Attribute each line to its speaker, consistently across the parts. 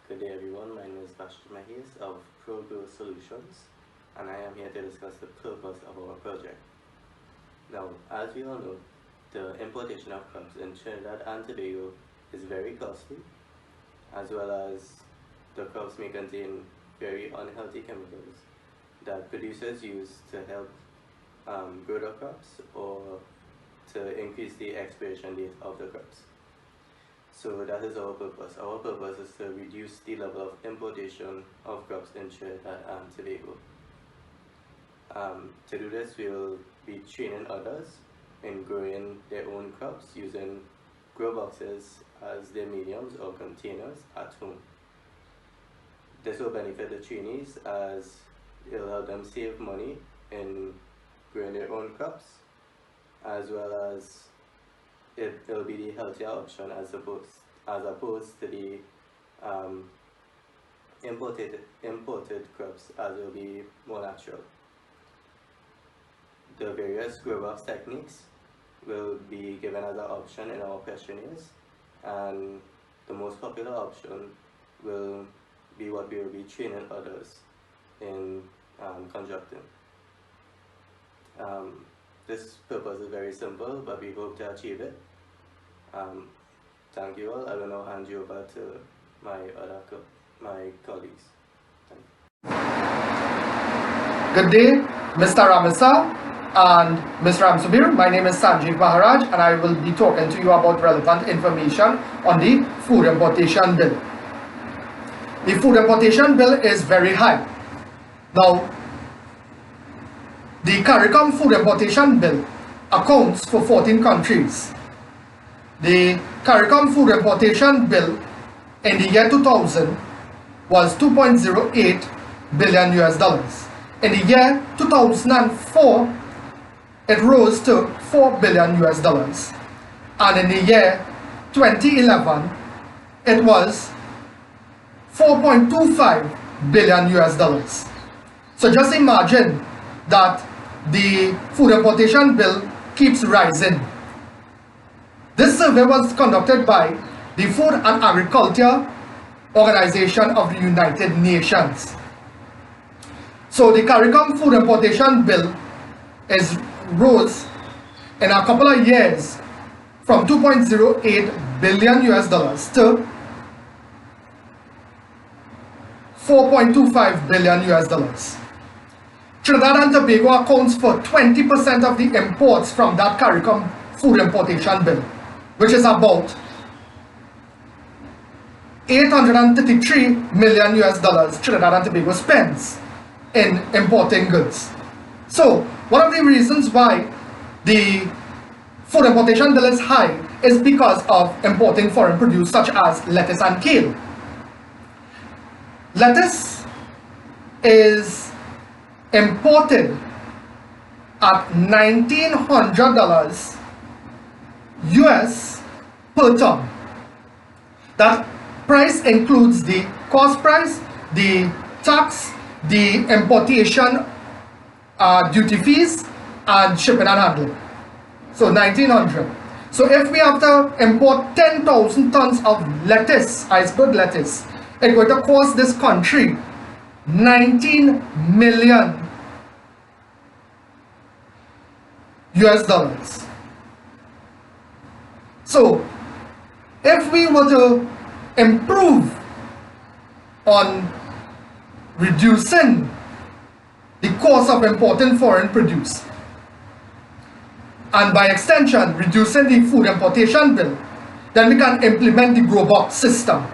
Speaker 1: Good day everyone, my name is Bashir Mahis of ProGrow Solutions, and I am here to discuss the purpose of our project. Now, as we all know, the importation of crops in Trinidad and Tobago is very costly, as well as the crops may contain very unhealthy chemicals that producers use to help grow the crops or to increase the expiration date of the crops. So that is our purpose. Our purpose is to reduce the level of importation of crops in Trinidad and Tobago. To do this, we will be training others in growing their own crops using grow boxes as their mediums or containers at home. This will benefit the trainees as it will help them save money in growing their own crops, as well as it will be the healthier option as opposed to the imported crops, as it will be more natural. The various grow box techniques will be given as an option in our questionnaires, and the most popular option will be what we will be training others in conducting. This purpose is very simple, but we hope to achieve it. Thank you all. I will now hand you over to my colleagues.
Speaker 2: Good day, Mr. Ramisa and Mr. Ramsubir. My name is Sanjeev Maharaj, and I will be talking to you about relevant information on the Food Importation Bill. The Food Importation Bill is very high. Now, the CARICOM Food Importation Bill accounts for 14 countries. The CARICOM Food Importation Bill in the year 2000 was 2.08 billion US dollars. In the year 2004, it rose to 4 billion US dollars. And in the year 2011, it was 4.25 billion US dollars. So just imagine that the Food Importation Bill keeps rising. This survey was conducted by the Food and Agriculture Organization of the United Nations. So the CARICOM Food Importation Bill rose in a couple of years from 2.08 billion US dollars to 4.25 billion US dollars. Trinidad and Tobago accounts for 20% of the imports from that CARICOM Food Importation Bill, which is about 833 million US dollars Trinidad and Tobago spends in importing goods. So one of the reasons why the Food Importation Bill is high is because of importing foreign produce such as lettuce and kale. Lettuce is imported at $1,900 US per ton. That price includes the cost price, the tax, the importation duty fees, and shipping and handling. So 1,900. So if we have to import 10,000 tons of lettuce, iceberg lettuce, it's going to cost this country 19 million US dollars. So if we were to improve on reducing the cost of importing foreign produce, and by extension reducing the Food Importation Bill, then we can implement the grow box system.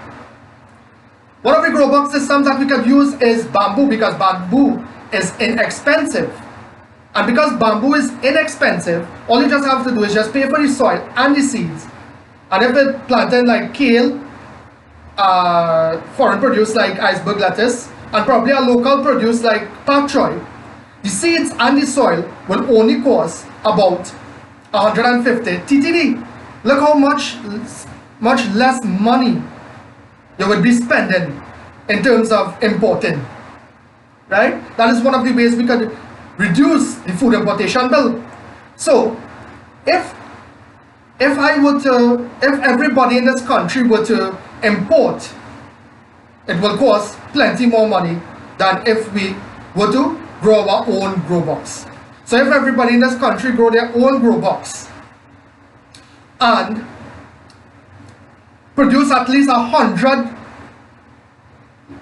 Speaker 2: One of the grow box systems that we can use is bamboo, because bamboo is inexpensive. And because bamboo is inexpensive, all you just have to do is just pay for the soil and the seeds. And if it's planted like kale, foreign produce like iceberg lettuce, and probably a local produce like pak choy, the seeds and the soil will only cost about 150 TTD. Look how much less money you would be spending in terms of importing, right? That is one of the ways we could reduce the Food Importation Bill. So if everybody in this country were to import it will cost plenty more money than if we were to grow our own grow box. So if everybody in this country grow their own grow box and produce at least 100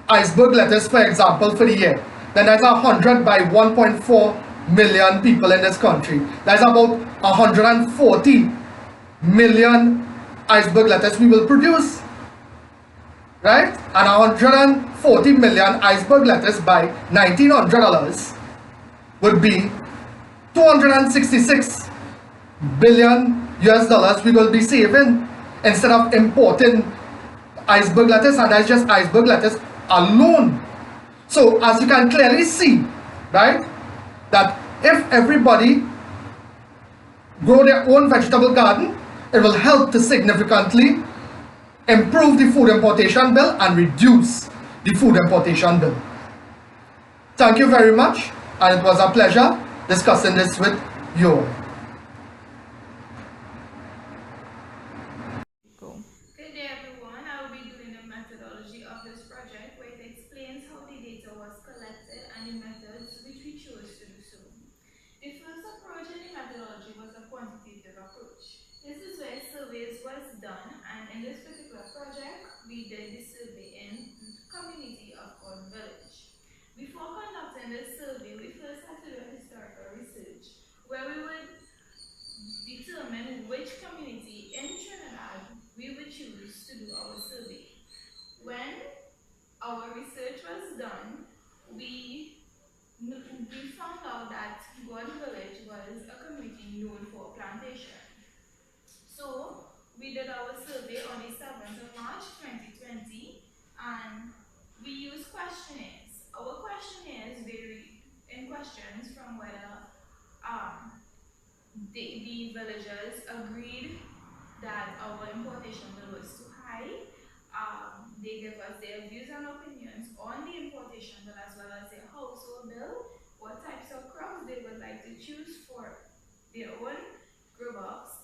Speaker 2: iceberg lettuce, for example, for the year, then that's 100 by 1.4 million people in this country. That's about 140 million iceberg lettuce we will produce, right? And 140 million iceberg lettuce by $1,900 would be 266 billion US dollars we will be saving instead of importing iceberg lettuce, and that's just iceberg lettuce alone. So as you can clearly see, right, that if everybody grow their own vegetable garden, it will help to significantly improve the food importation bill and reduce the food importation bill. Thank you very much, and it was a pleasure discussing this with you all.
Speaker 3: Good day everyone, I will be doing the methodology of this project where it explains how the data was collected and the methods which we chose to do so. The first approach in the methodology was a quantitative approach. This is where surveys was done, and in this particular project, we did the survey in the community of Gordon Village. Before conducting this survey, we first had to do a historical research where we would determine which community in Trinidad we would choose to do our survey. When our research was done, we found out that Gordon Village was a community known for plantation. So we did our survey on the 7th of March 2020, and we used questionnaires. Our questionnaires varied in questions from whether the villagers agreed that our importation bill was too high. They gave us their views and opinions on the importation bill as well as their household bill, what types of crops they would like to choose for their own grow box,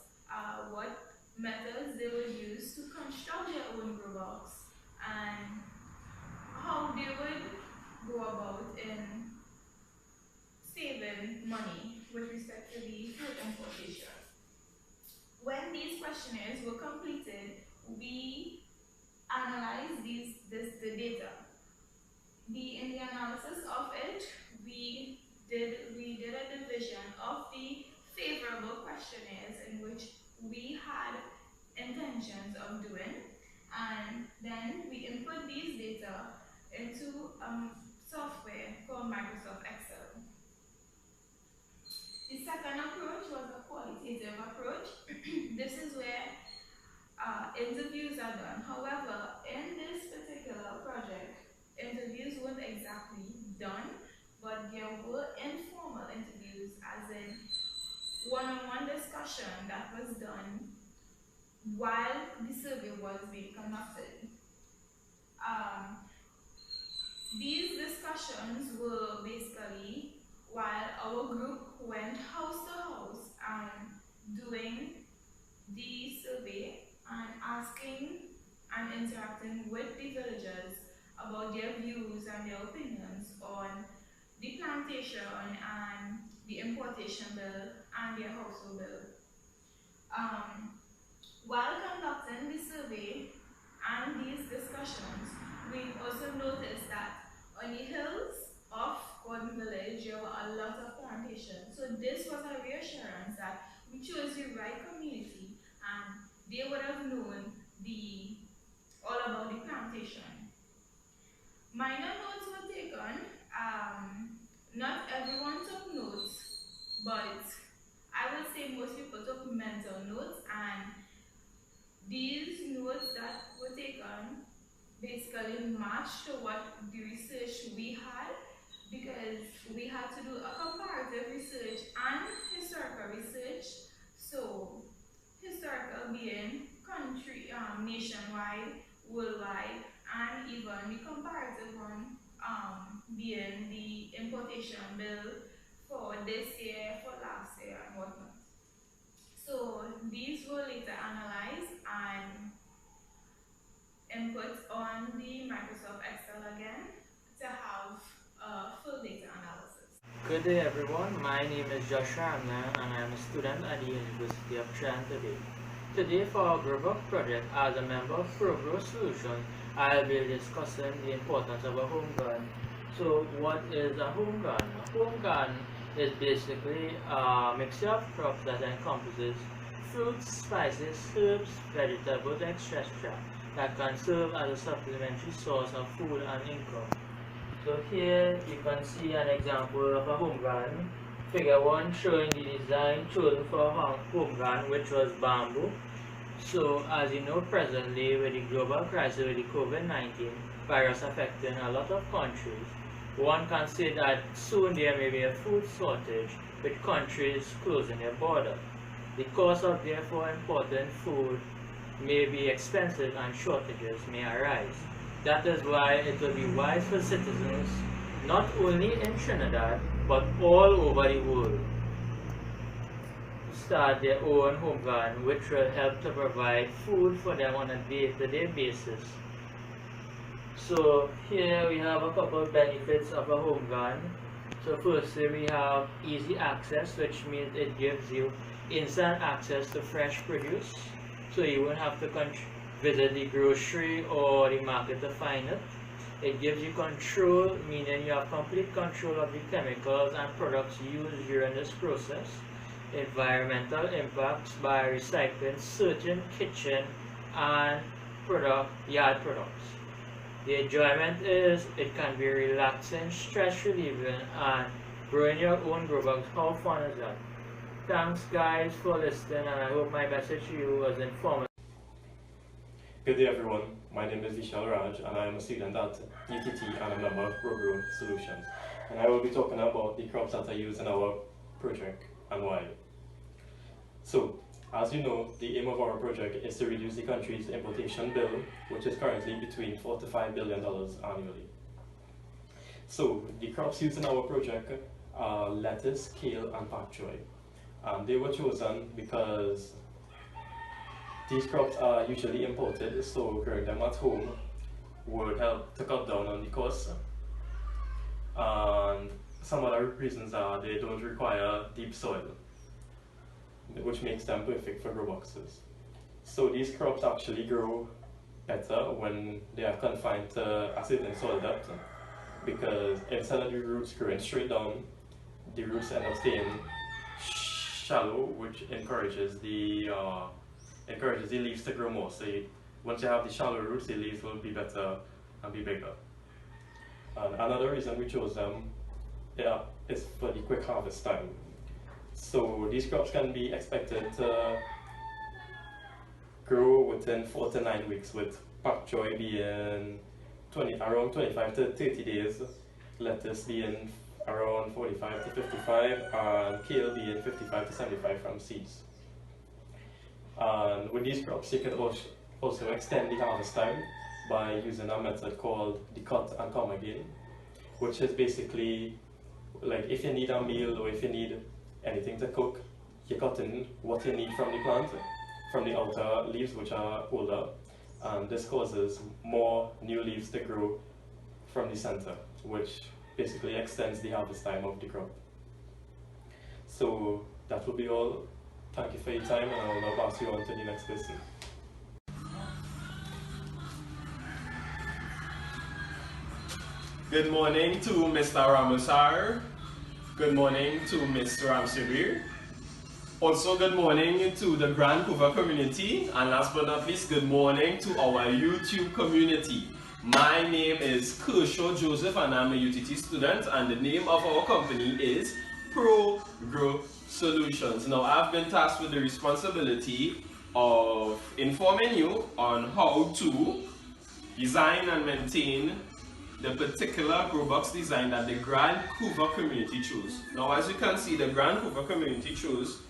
Speaker 3: what methods they would use to construct their own grow box, and how they would go about in saving money with respect to the fruit importation. When these questionnaires were completed, we analyzed the data. In the analysis of it, we did a division of the favorable questionnaires in which we had intentions of doing, and then we input these data into software called Microsoft Excel. The second approach was a qualitative approach. This is where interviews are done. However, in this particular project, interviews weren't exactly done, but there were informal interviews, as in one-on-one discussion that was done while the survey was being conducted. These discussions were basically while our group went house to house and doing the survey and asking and interacting with the villagers about their views and their opinions on the plantation and the importation bill and their household bill. While conducting the survey and these discussions, we also noticed that on the hills of Gordon Village, there were a lot of plantations. So this was a reassurance that we chose the right community and they would have known all about the plantation. Minor notes were taken. Not everyone took notes, but I would say most people took mental notes, and these notes that were taken basically matched to what the research we had, because we had to do a comparative research and historical research. So historical being country, nationwide, worldwide, and even the comparative one being the importation bill for this year, for last year, and whatnot. So these were later analyzed and input on on the Microsoft Excel again to have full data analysis.
Speaker 4: Good day everyone, my name is Joshua Amna and I am a student at the University of Today. Today for our GrowBox project, as a member of ProGrow Solutions, I'll be discussing the importance of a home garden. So what is a home garden? A home garden is basically a mixture of crops that encompasses fruits, spices, herbs, vegetables, etc. that can serve as a supplementary source of food and income. So here you can see an example of a home garden. Figure 1 showing the design chosen for a home garden, which was bamboo. So as you know, presently with the global crisis with the COVID-19 virus affecting a lot of countries, one can say that soon there may be a food shortage with countries closing their border. The cost of therefore importing food may be expensive and shortages may arise. That is why it will be wise for citizens, not only in Trinidad, but all over the world, to start their own home garden, which will help to provide food for them on a day-to-day basis. So here we have a couple of benefits of a home garden. So firstly, we have easy access, which means it gives you instant access to fresh produce. So you won't have to visit the grocery or the market to find it. It gives you control, meaning you have complete control of the chemicals and products used during this process. Environmental impacts by recycling certain kitchen and yard products. The enjoyment is it can be relaxing, stress relieving, and growing your own grow bags. How fun is that? Thanks guys for listening, and I hope my message to you was informative.
Speaker 5: Good day everyone, my name is Vishal Raj and I am a student at UTT and a member of ProGrow Solutions. And I will be talking about the crops that are used in our project and why. So, as you know, the aim of our project is to reduce the country's importation bill, which is currently between $4 to $5 billion annually. So, the crops used in our project are lettuce, kale and pak choy. They were chosen because these crops are usually imported, so growing them at home would help to cut down on the cost. And some other reasons are they don't require deep soil, which makes them perfect for grow boxes. So these crops actually grow better when they are confined to a certain soil depth, because instead of the roots growing straight down, the roots end up staying shallow, which encourages the leaves to grow more. So once you have the shallow roots, the leaves will be better and be bigger. And another reason we chose them is for the quick harvest time. So these crops can be expected to grow within 4 to 9 weeks, with pak choy being around 25 to 30 days, lettuce being around 45 to 55, and kale being 55 to 75 from seeds. And with these crops, you can also extend the harvest time by using a method called the cut and come again, which is basically like if you need a meal or if you need anything to cook, you cut in what you need from the plant, from the outer leaves which are older, and this causes more new leaves to grow from the center, which basically extends the harvest time of the crop. So that will be all. Thank you for your time, and I will now pass you on to the next person.
Speaker 6: Good morning to Mr. Ramusar. Good morning to Ms. Ramsibir. Also good morning to the Grand Couva community, and last but not least, good morning to our YouTube community. My name is Kershaw Joseph and I'm a UTT student, and the name of our company is ProGrow Solutions. Now, I've been tasked with the responsibility of informing you on how to design and maintain the particular grow box design that the Grand Couva community chose. Now, as you can see, the Grand Couva community chose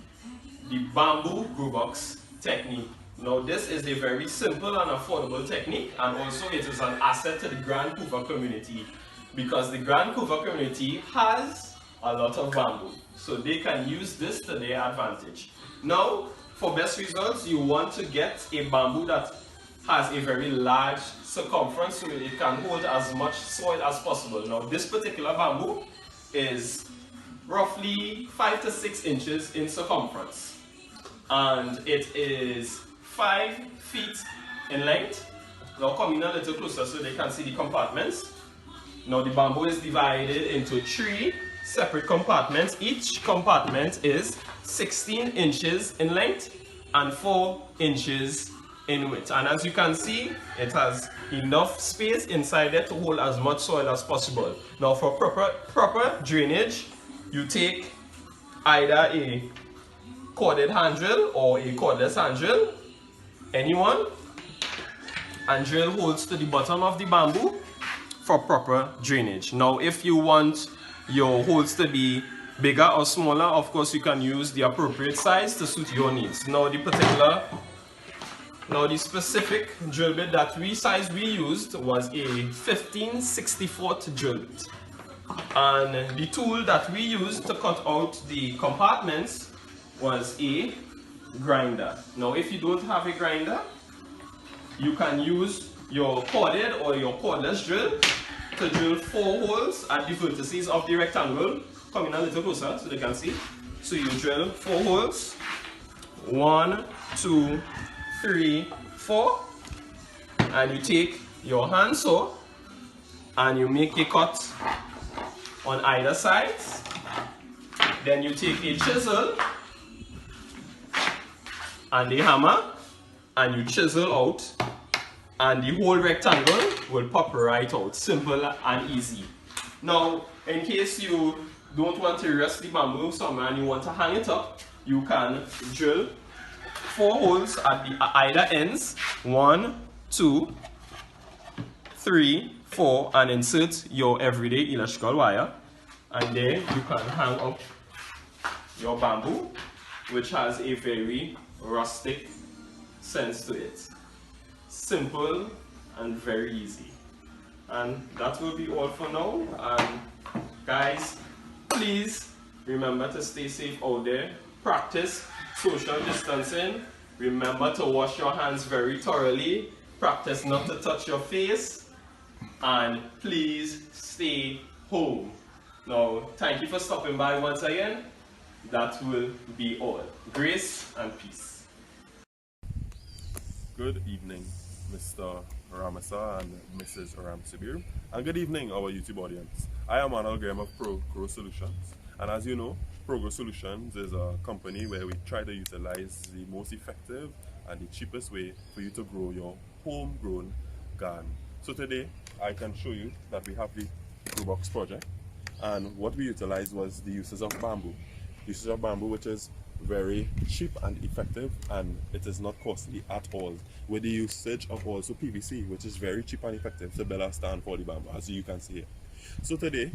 Speaker 6: the bamboo grow box technique. Now, this is a very simple and affordable technique, and also it is an asset to the Grand Couva community, because the Grand Couva community has a lot of bamboo, so they can use this to their advantage. Now, for best results, you want to get a bamboo that has a very large circumference, so it can hold as much soil as possible. Now this particular bamboo is roughly 5 to 6 inches in circumference, and it is 5 feet in length. Now coming a little closer so they can see the compartments. Now the bamboo is divided into 3 separate compartments. Each compartment is 16 inches in length and 4 inches in width. And as you can see, it has enough space inside there to hold as much soil as possible. Now for proper drainage, you take either a corded hand drill or a cordless hand drill, anyone, and drill holes to the bottom of the bamboo for proper drainage. Now if you want your holes to be bigger or smaller, of course you can use the appropriate size to suit your needs. Now the specific drill bit that we used was a 15/64 drill bit. And the tool that we used to cut out the compartments was a grinder. Now if you don't have a grinder, you can use your corded or your cordless drill to drill 4 holes at the vertices of the rectangle. Come in a little closer so they can see. So you drill 4 holes. 1, 2, 3, 4. And you take your handsaw and you make a cut on either side. Then you take a chisel and a hammer and you chisel out, and the whole rectangle will pop right out. Simple and easy. Now, in case you don't want to rest the bamboo somewhere and you want to hang it up, you can drill 4 holes at the either ends. 1, 2, 3, 4, and insert your everyday electrical wire, and there you can hang up your bamboo, which has a very rustic sense to it. Simple and very easy. And that will be all for now. And guys, please remember to stay safe out there. Practice social distancing. Remember to wash your hands very thoroughly. Practice not to touch your face. And please stay home. Now, thank you for stopping by once again. That will be all. Grace and peace.
Speaker 7: Good evening, Mr. Ramasa and Mrs. Ramsibir, and good evening, our YouTube audience. I am Arnold Graham of ProGrow Solutions, and as you know, ProGrow Solutions is a company where we try to utilize the most effective and the cheapest way for you to grow your homegrown garden. So today, I can show you that we have the Grow Box project, and what we utilized was the uses of bamboo. Uses of bamboo, which is very cheap and effective, and it is not costly at all, with the usage of also PVC, which is very cheap and effective to build a stand for the bamboo, as you can see here. So today,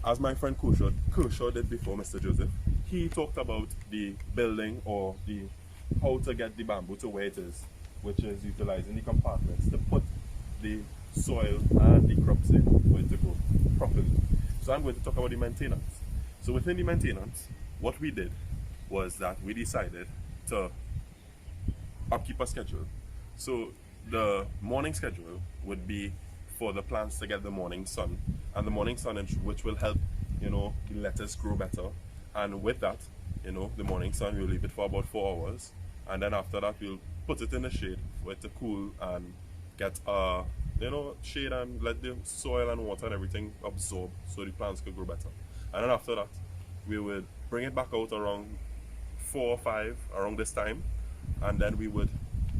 Speaker 7: as my friend Kershaw did before, Mr. Joseph, he talked about the building or the how to get the bamboo to where it is, which is utilizing the compartments to put the soil and the crops in for it to grow properly. So I'm going to talk about the maintenance. So within the maintenance, what we did was that we decided to upkeep a schedule. So the morning schedule would be for the plants to get the morning sun, and the morning sun which will help, the lettuce grow better. And with that, the morning sun, we'll leave it for about 4 hours, and then after that we'll put it in the shade for it to cool and get shade, and let the soil and water and everything absorb so the plants could grow better. And then after that, we would bring it back out around 4 or 5 around this time, and then we would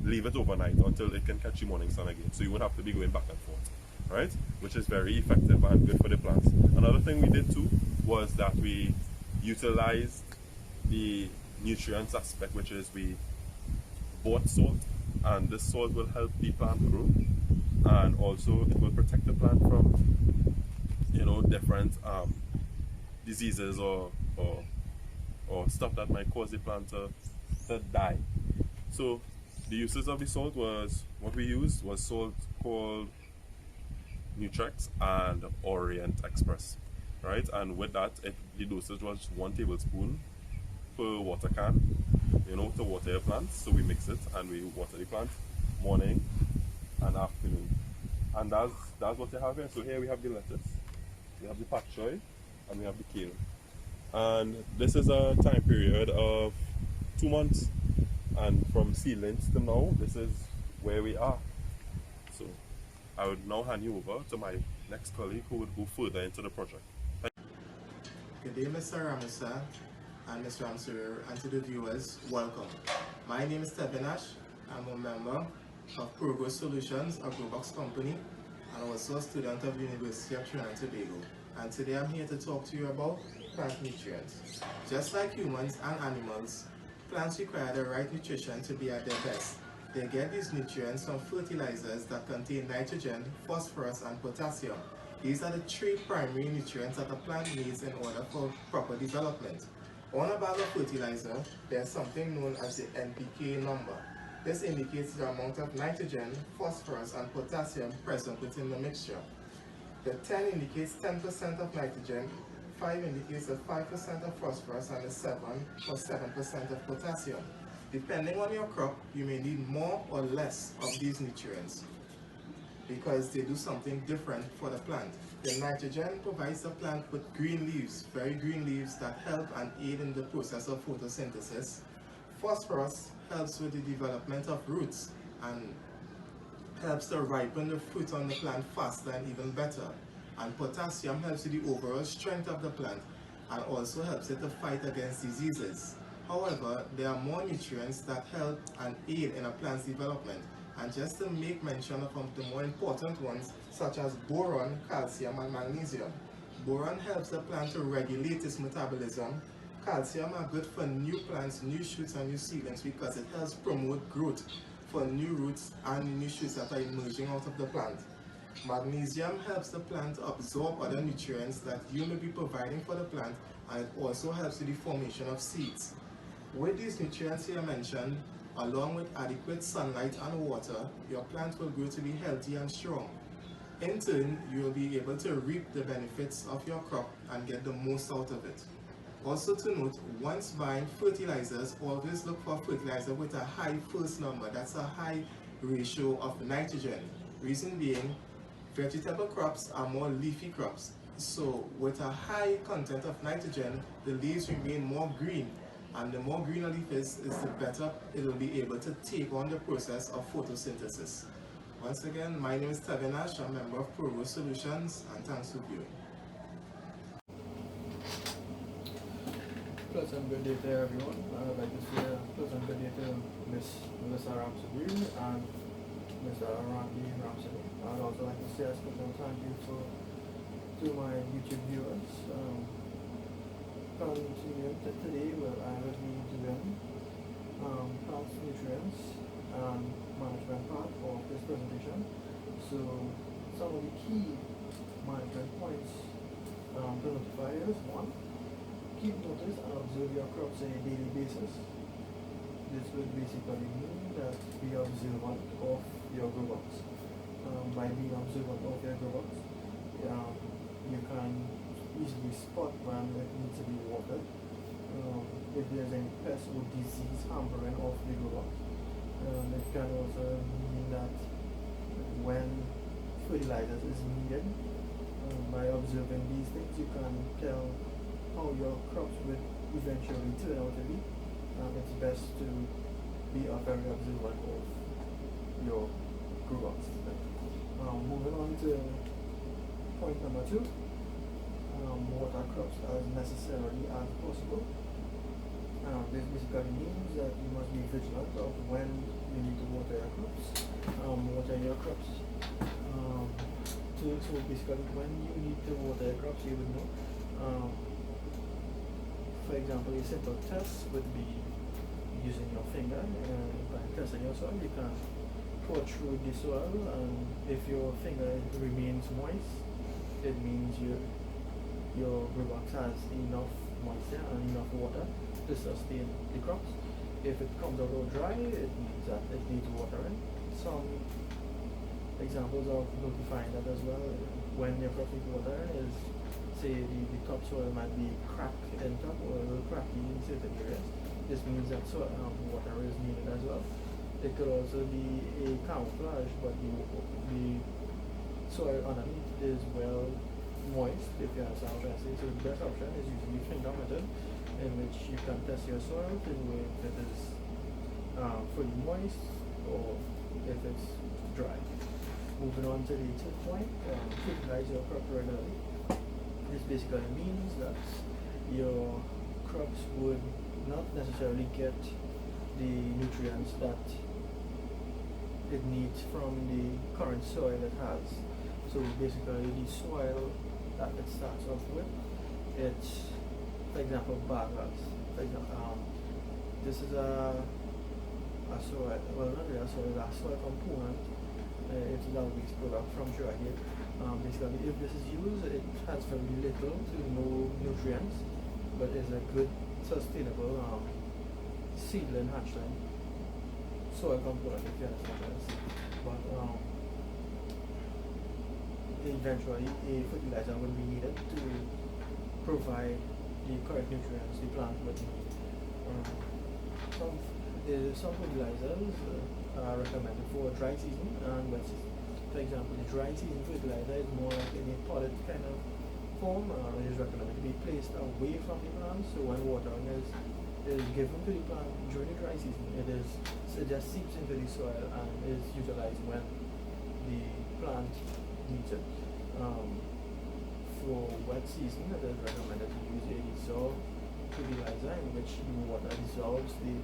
Speaker 7: leave it overnight until it can catch the morning sun again. So you would have to be going back and forth, right? Which is very effective and good for the plants. Another thing we did too was that we utilized the nutrients aspect, which is we bought salt, and this salt will help the plant grow, and also it will protect the plant from different diseases or stuff that might cause the plant to die. So the uses of the salt was, what we used was salt called Nutrex and Orient Express, right? And with that, the dosage was 1 tablespoon per water can, to water your plants. So we mix it and we water the plant, morning and afternoon. And that's what you have here. So here we have the lettuce, we have the pak choy, and we have the kale. And this is a time period of 2 months. And from seedlings to now, this is where we are. So I would now hand you over to my next colleague who would go further into the project.
Speaker 8: Good day, Mr. Ramasa and Mr. Ramsur, and to the viewers, welcome. My name is Tebinash. I'm a member of ProGrow Solutions, a GrowBox company, and also a student of the University of Trinidad and Tobago. And today I'm here to talk to you about plant nutrients. Just like humans and animals, plants require the right nutrition to be at their best. They get these nutrients from fertilizers that contain nitrogen, phosphorus, and potassium. These are the 3 primary nutrients that a plant needs in order for proper development. On a bag of fertilizer, there's something known as the NPK number. This indicates the amount of nitrogen, phosphorus, and potassium present within the mixture. The 10 indicates 10% of nitrogen, 5 indicates the 5% of phosphorus, and the 7 for 7% of potassium. Depending on your crop, you may need more or less of these nutrients because they do something different for the plant. The nitrogen provides the plant with green leaves, very green leaves that help and aid in the process of photosynthesis. Phosphorus helps with the development of roots and helps to ripen the fruit on the plant faster and even better. And potassium helps with the overall strength of the plant and also helps it to fight against diseases. However, there are more nutrients that help and aid in a plant's development. And just to make mention of the more important ones, such as boron, calcium, and magnesium. Boron helps the plant to regulate its metabolism. Calcium are good for new plants, new shoots, and new seedlings because it helps promote growth for new roots and new shoots that are emerging out of the plant. Magnesium helps the plant absorb other nutrients that you may be providing for the plant, and it also helps with the formation of seeds. With these nutrients here mentioned, along with adequate sunlight and water, your plant will grow to be healthy and strong. In turn, you will be able to reap the benefits of your crop and get the most out of it. Also to note, once buying fertilizers, always look for fertilizer with a high first number. That's a high ratio of nitrogen. Reason being, vegetable crops are more leafy crops. So with a high content of nitrogen, the leaves remain more green. And the more green a leaf is the better it will be able to take on the process of photosynthesis. Once again, my name is Tebinash, I'm a member of ProGrow Solutions, and thanks for viewing.
Speaker 9: Pleasant good day to everyone. I'd like to say a pleasant good day to Ms. Melissa Ramsabir and Mr. Randy Ramsabir. I'd also like to say a special thank you to my YouTube viewers. Today, I will be doing plant nutrients and management part of this presentation. So some of the key management points to notify is: 1. Keep notice and observe your crops on a daily basis. This would basically mean that be observant of your grow box. By being observant of your grow box, you can easily spot when it needs to be watered. If there's any pest or disease hampering off the grow box. It can also mean that when fertilizers is needed, by observing these things, you can tell how your crops would eventually turn out to be. It's best to be a very observant of your grow box. Moving on to point number 2. Water crops as necessarily as possible. This basically means that you must be vigilant of when you need to water your crops. So basically, when you need to water your crops, you would know. For example, a simple test would be using your finger. By testing your soil, you can pour through the soil, and if your finger remains moist, it means your grow box has enough moisture and enough water to sustain the crops. If it comes out all dry, it means that it needs watering. Some examples of notifying that as well, when your crop needs water, is say the topsoil might be cracked in top or a little cracky in certain areas. This means that water is needed as well. It could also be a camouflage, but the soil underneath is well moist, if you understand what I'm trying to say. So the best option is using the finger method, in which you can test your soil to know if it is fully moist or if it's dry. Moving on to the tip point, fertilize your crop regularly. This basically means that your crops would not necessarily get the nutrients that it needs from the current soil it has. So basically the soil that it starts off with, it's, for example, bagasse. For example, this is a soil, well not really a soil, it's a soil component. It's a waste product from sugar here. Basically, if this is used, it has very little to no nutrients, but it's a good, sustainable seedling hatchling soil component, if you understand what I'm saying. But eventually, a fertilizer will be needed to provide the correct nutrients the plant would need. Some fertilizers are recommended for dry season and wet season. For example, the dry season fertilizer is more like in a potted kind of form. It is recommended to be placed away from the plant, so when watering is given to the plant during the dry season, it just seeps into the soil and is utilized when the plant needs it. For wet season, it is recommended to use a dissolved fertilizer in which the water dissolves the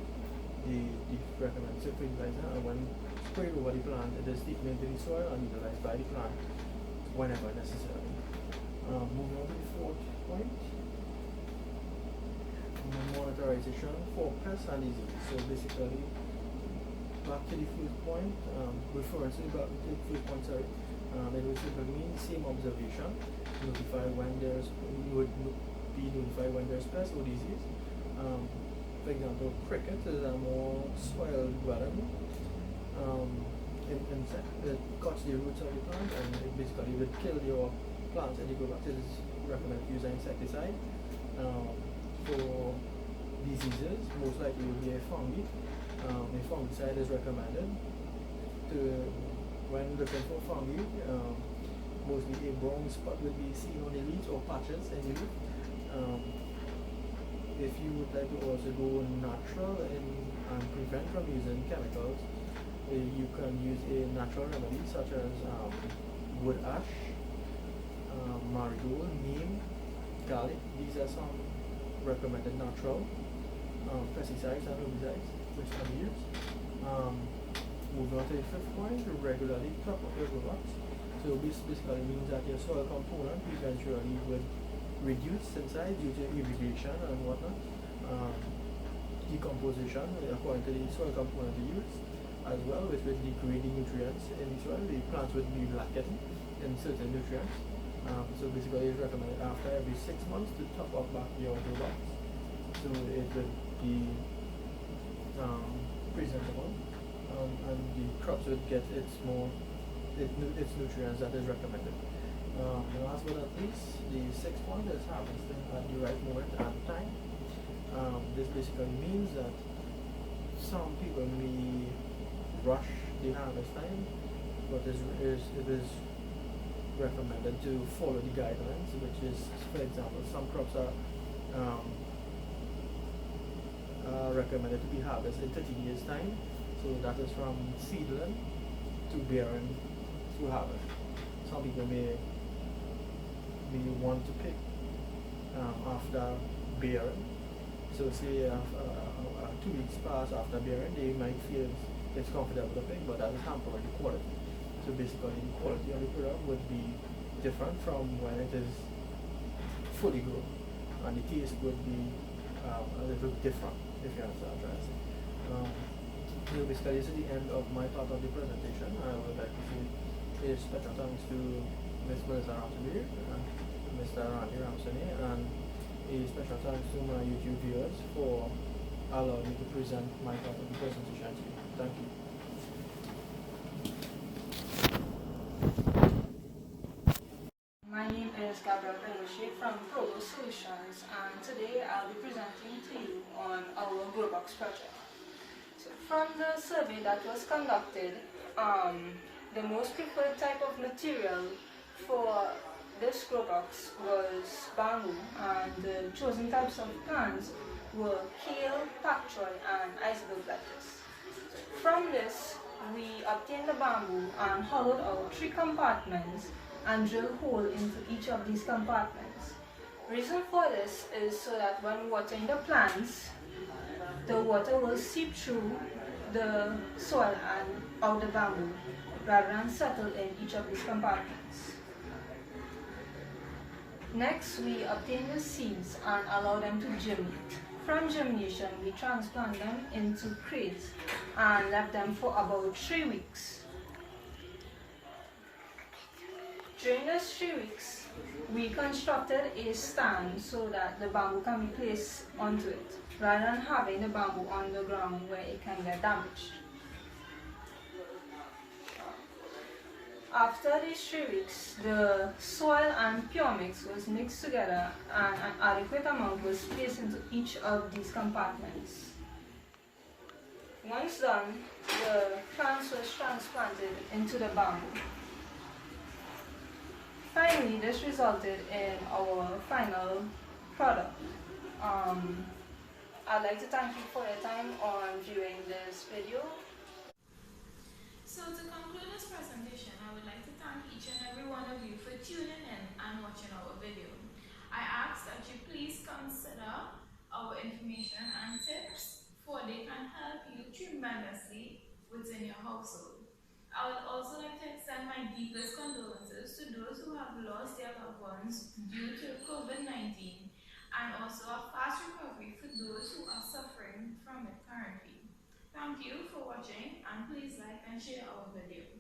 Speaker 9: recommended fertilizer, and when sprayed over the plant, it is taken into the soil and utilized by the plant whenever necessary. Moving on to the fourth point, monitorization for pests and disease. So basically, back to the first point, referring to the first point, sorry, it would simply mean same observation. Notify when there's, you would be notified when there's pest or disease. For example, cricket is a more soil dwelling insect that cuts the roots of the plant and it basically would kill your plants and the grow back. It is recommended to use an insecticide. For diseases, most likely will be a fungi. A fungicide is recommended to, when looking for fungi, mostly a brown spot will be seen on the leaves or patches in the leaf. If you would like to also go natural and prevent from using chemicals, you can use a natural remedy such as wood ash, marigold, neem, garlic. These are some recommended natural pesticides and herbicides which can be used. Moving on to the fifth point, regularly top up your grow box. So this basically means that your soil component eventually would reduce in size due to irrigation and whatnot. Decomposition according to the soil component you use as well, which would degrade the nutrients in the soil. The plants would be lacking in certain nutrients. So basically it's recommended after every 6 months to top up back your grow box, so it would be presentable and the crops would get its nutrients that is recommended. And last but not least, the sixth point is harvesting at the right moment and time. This basically means that some people may rush the harvest time, but it is recommended to follow the guidelines, which is, for example, some crops are recommended to be harvested in 30 years time. So that is from seedling to bearing to harvest. Some people may want to pick after bearing. So say 2 weeks pass after bearing, they might feel it's comfortable to pick, but that is hampering the quality. So basically the quality of the product would be different from when it is fully grown, and the taste would be a little different, if you understand what I'm trying to say. So basically this is the end of my part of the presentation. I would like to say a special thanks to Ms. Melissa Ramsey, Mr. Randy Ramsey, and a special thanks to my YouTube viewers for allowing me to present my part of the presentation to you. Thank you.
Speaker 3: My name is Gabrielle Belushi from ProGrow Solutions, and today I'll be presenting to you on our Grow Box project. So
Speaker 10: From the survey that was conducted, the most preferred type of material for this grow box was bamboo, and the chosen types of plants were kale, pak choy, and iceberg lettuce. From this, we obtained the bamboo and hollowed out 3 compartments and drilled hole into each of these compartments. Reason for this is so that when watering the plants, the water will seep through the soil and out the bamboo rather than settle in each of these compartments. Next, we obtain the seeds and allow them to germinate. From germination, we transplant them into crates and left them for about 3 weeks. During those 3 weeks, we constructed a stand so that the bamboo can be placed onto it, rather than having the bamboo on the ground where it can get damaged. After these 3 weeks, the soil and pure mix was mixed together and an adequate amount was placed into each of these compartments. Once done, the plants was transplanted into the bamboo. Finally, this resulted in our final product. I'd like to thank you for your time on viewing this video.
Speaker 3: So to conclude this presentation, I would like to thank each and every one of you for tuning in and watching our video. I ask that you please consider our information and tips, for they can help you tremendously within your household. I would also like to extend my deepest condolences to those who have lost their loved ones due to COVID-19, and also a fast recovery for those who are suffering from it currently. Thank you for watching, and please like and share our video.